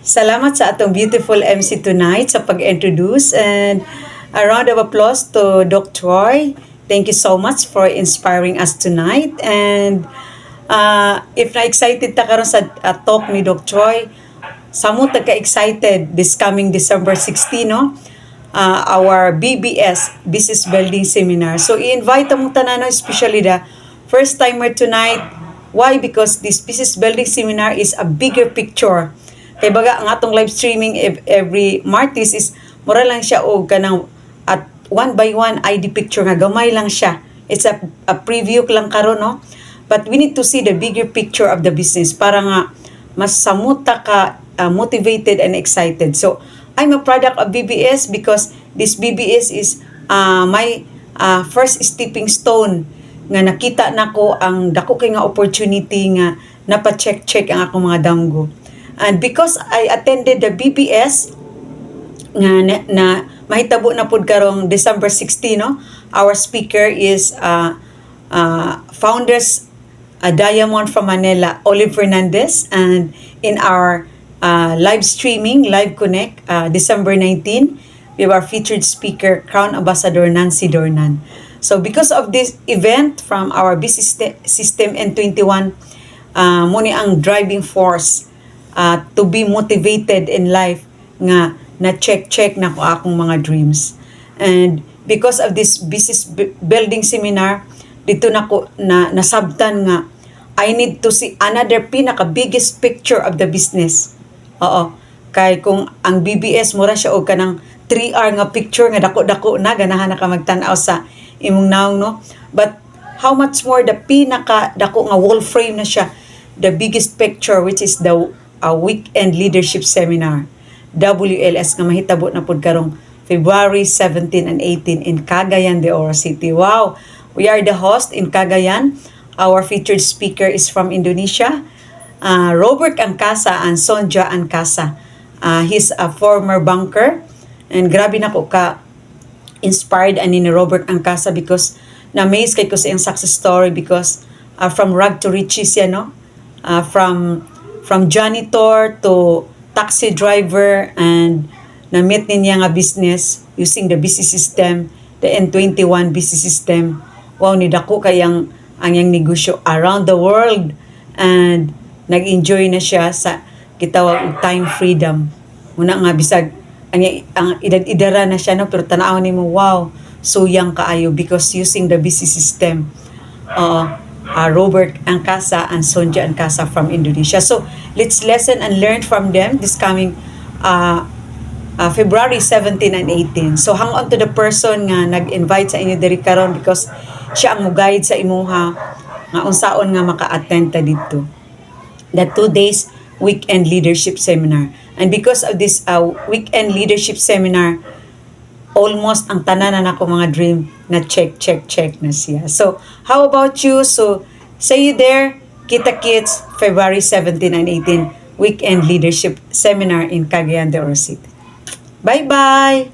Salamat sa atong beautiful MC tonight sa pag-introduce, and a round of applause to Doc Troy. Thank you so much for inspiring us tonight. And if na-excited ta karon sa talk ni Doc Troy, samot ka-excited this coming December 16, no? Our BBS, Business Building Seminar. So, i-invite mo tanan, especially the first timer tonight. Why? Because this Business Building Seminar is a bigger picture. Kay baga ang atong live streaming every Martes is mura lang siya og kanang at one by one ID picture nga gamay lang siya. It's a preview lang karon, no? But we need to see the bigger picture of the business para nga mas samuta ka motivated and excited. So I'm a product of BBS because this BBS is my first stepping stone nga nakita nako ang dako kay nga opportunity nga napa-check ang akong mga damgo. And because I attended the BBS nga na mahitabo na pud karong December 16, no? Our speaker is founders Diamond from Manila, Olive Fernandez, and in our live streaming, Live Connect, December 19, we have our featured speaker, Crown Ambassador Nancy Dornan. So because of this event from our business system N21, muni ang driving force to be motivated in life nga na-check na ko akong mga dreams. And because of this business building seminar, dito na ko nasabtan nga I need to see another pinaka biggest picture of the business. Oo. Kay kung ang BBS mura siya og kanang 3R nga picture nga dako-dako na ganahan na ka magtan-aw sa imong naong, no? But how much more the pinaka dako nga wall frame na siya, the biggest picture, which is the Weekend Leadership Seminar, WLS, nga mahitabo na pud karong February 17 and 18 in Cagayan de Oro City. Wow! We are the host in Cagayan. Our featured speaker is from Indonesia, Robert Angkasa and Sonja Angkasa. He's a former banker, and grabe na ko ka inspired ani ni Robert Angkasa because na-amaze kay ko sa iyang success story because from rag to riches yan, no? From janitor to taxi driver, and na-meet niya nga business using the business system, the N21 business system. Wow, nidako kayang ang yang negosyo around the world, and nag-enjoy na siya sa gitawag og time freedom. Muna nga bisag ang idara na siya, no, pero tanaw nimo, wow, so young kaayo because using the business system. Robert Angkasa and Sonja Angkasa from Indonesia. So let's listen and learn from them this coming February 17 and 18. So hang on to the person nga nag-invite sa inyo diri karon because siya ang mo-guide sa imuha nga unsaon nga maka-attend ta dito. The 2 days Weekend Leadership Seminar. And because of this Weekend Leadership Seminar, almost ang tanan na ako mga dream na check na siya. So, how about you? So, see you there. Kita-kits, February 17 and 18, Weekend Leadership Seminar in Cagayan de Oro City. Bye-bye!